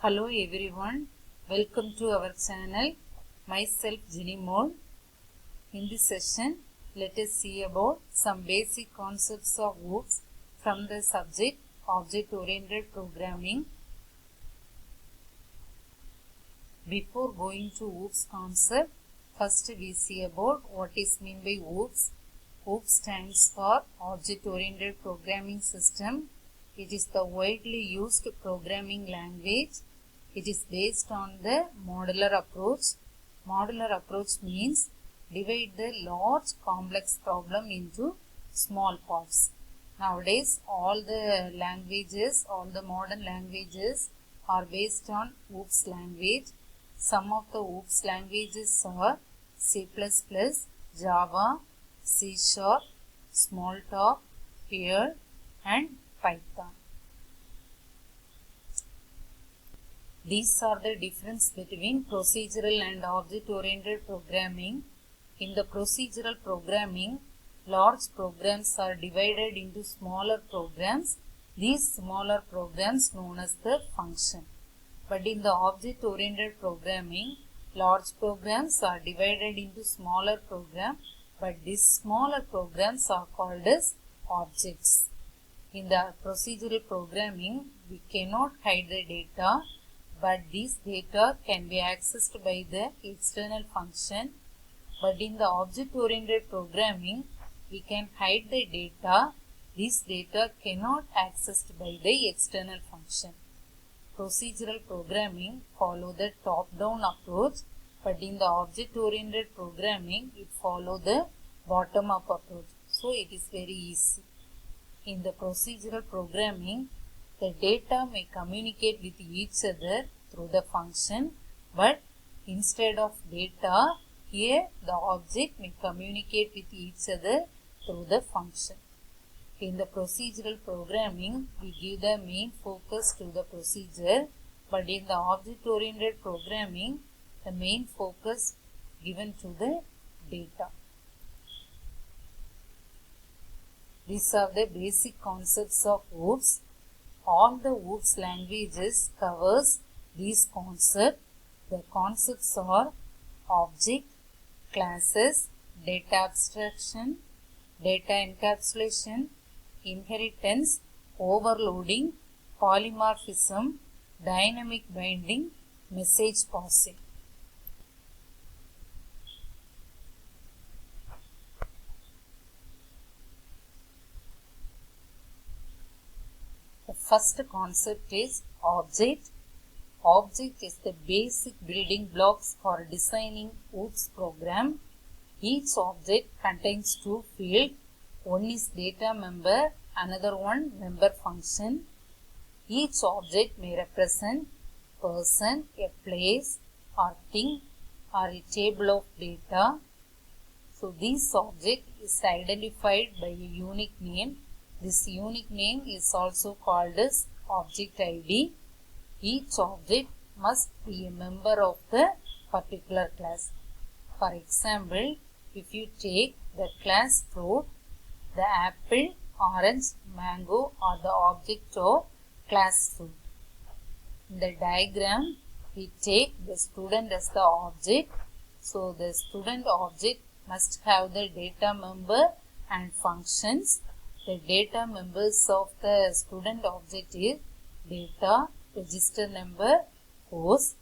Hello everyone, welcome to our channel. Myself Ginny Moore. In this session, let us see about some basic concepts of OOPS from the subject Object Oriented Programming. Before going to OOPS concept, first we see about what is meant by OOPS. OOPS stands for Object Oriented Programming System. It is the widely used programming language. It is based on the modular approach. Modular approach means divide the large complex problem into small parts. Nowadays, all the modern languages are based on OOPS language. Some of the OOPS languages are C++, Java, C#, Smalltalk, Perl, and Python. These are the difference between procedural and object-oriented programming. In the procedural programming, large programs are divided into smaller programs. These smaller programs known as the function. But in the object-oriented programming, large programs are divided into smaller programs, but these smaller programs are called as objects. In the procedural programming, we cannot hide the data, but these data can be accessed by the external function. But in the object-oriented programming, we can hide the data. This data cannot accessed by the external function. Procedural programming follow the top-down approach, but in the object-oriented programming, it follow the bottom-up approach. So it is very easy. In the procedural programming, the data may communicate with each other through the function, but instead of data, here the object may communicate with each other through the function. In the procedural programming, we give the main focus to the procedure, but in the object-oriented programming, the main focus given to the data. These are the basic concepts of OOPS. All the OOPS languages covers these concepts. The concepts are object, classes, data abstraction, data encapsulation, inheritance, overloading, polymorphism, dynamic binding, message passing. The first concept is object. Object is the basic building blocks for designing OOPS program. Each object contains two fields. One is data member, another one member function. Each object may represent person, a place, or thing, or a table of data. So this object is identified by a unique name. This unique name is also called as object ID. Each object must be a member of the particular class. For example, if you take the class fruit, the apple, orange, mango are the object of class fruit. In the diagram, we take the student as the object. So the student object must have the data member and functions. The data members of the student object is data, register number, host.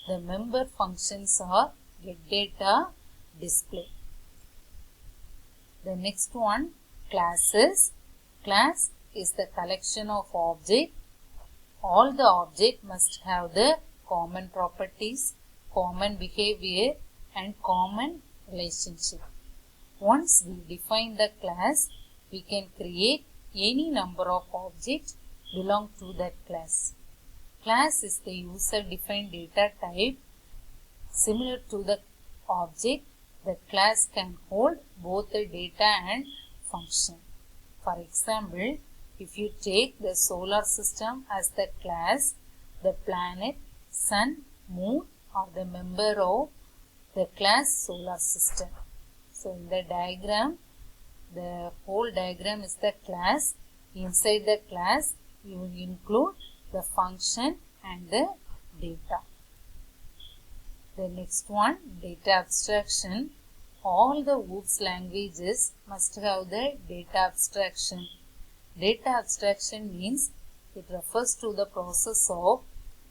The member functions are get data, display. The next one, classes. Class is the collection of objects. All the objects must have the common properties, common behavior, and common relationship. Once we define the class, we can create any number of objects belong to that class. Class is the user-defined data type. Similar to the object, the class can hold both the data and function. For example, if you take the solar system as the class, the planet, sun, moon are the member of the class solar system. So in the diagram, the whole diagram is the class. Inside the class, you will include the function and the data. The next one, data abstraction. All the OOPS languages must have the data abstraction. Data abstraction means it refers to the process of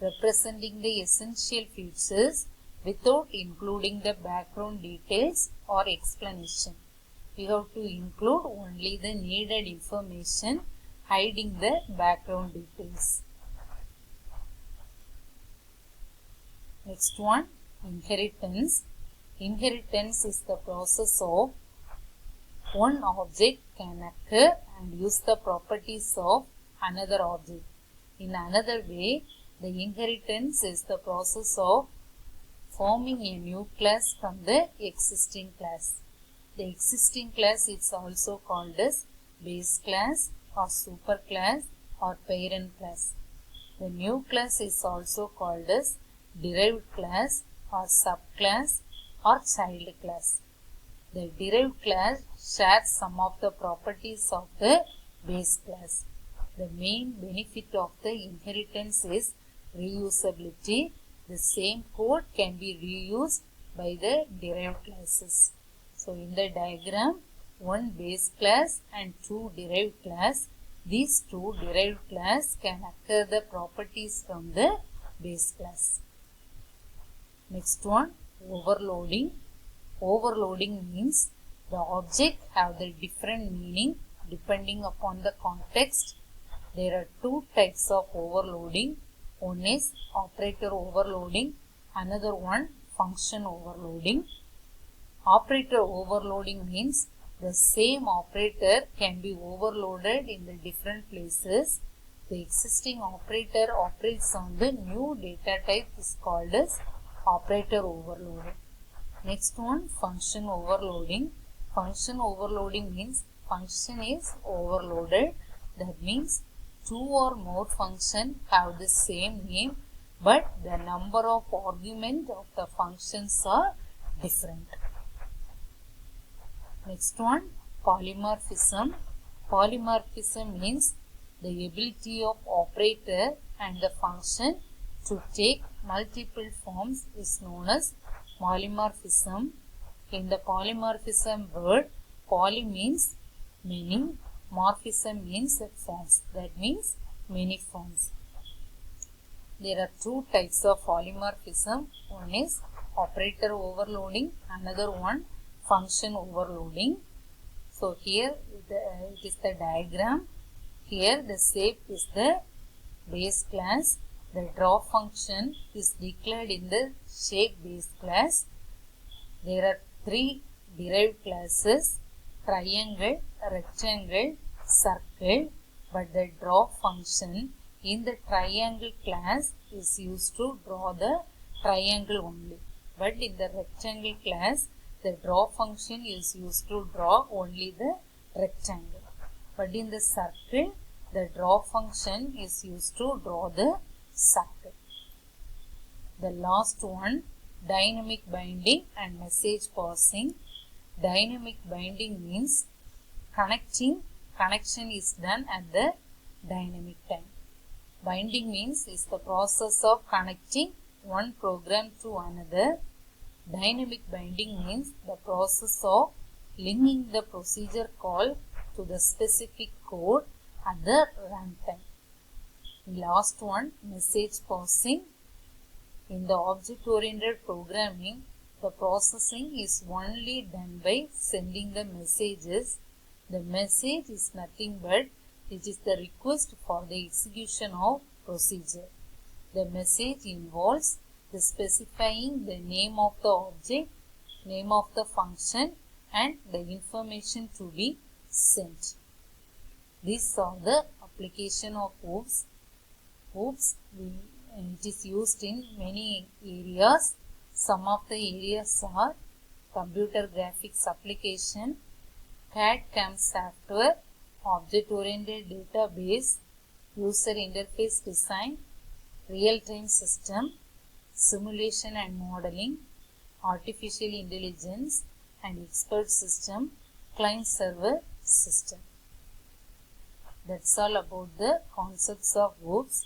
representing the essential features without including the background details or explanation. We have to include only the needed information, hiding the background details. Next one, inheritance. Inheritance is the process of one object can occur and use the properties of another object. In another way, the inheritance is the process of forming a new class from the existing class. The existing class is also called as base class or superclass or parent class. The new class is also called as derived class or subclass or child class. The derived class shares some of the properties of the base class. The main benefit of the inheritance is reusability. The same code can be reused by the derived classes. So in the diagram, one base class and two derived class. These two derived class can occur the properties from the base class. Next one, overloading. Overloading means the object have the different meaning depending upon the context. There are two types of overloading. One is operator overloading, another one function overloading. Operator overloading means the same operator can be overloaded in the different places. The existing operator operates on the new data type is called as operator overloading. Next one, function overloading. Function overloading means function is overloaded. That means two or more functions have the same name, but the number of arguments of the functions are different. Next one, polymorphism. Polymorphism means the ability of operator and the function to take multiple forms is known as polymorphism. In the polymorphism word, poly means many, morphism means forms. That means many forms. There are two types of polymorphism. One is operator overloading, another one function overloading. So here it is the diagram. Here the shape is the base class. The draw function is declared in the shape base class. There are three derived classes: triangle, rectangle, circle. But the draw function in the triangle class is used to draw the triangle only. But in the rectangle class, the draw function is used to draw only the rectangle. But in the circle, the draw function is used to draw the circle. The last one, dynamic binding and message passing. Dynamic binding means connection is done at the dynamic time. Binding means is the process of connecting one program to another. Dynamic binding means the process of linking the procedure call to the specific code at the runtime. Last one, message passing. In the object-oriented programming, the processing is only done by sending the messages. The message is nothing but it is the request for the execution of procedure. The message involves the specifying the name of the object, name of the function, and the information to be sent. These are the application of OOPS. OOPS it is used in many areas. Some of the areas are computer graphics application, CAD/CAM software, object-oriented database, user interface design, real-time system, simulation and modeling, artificial intelligence and expert system, client-server system. That's all about the concepts of OOPS.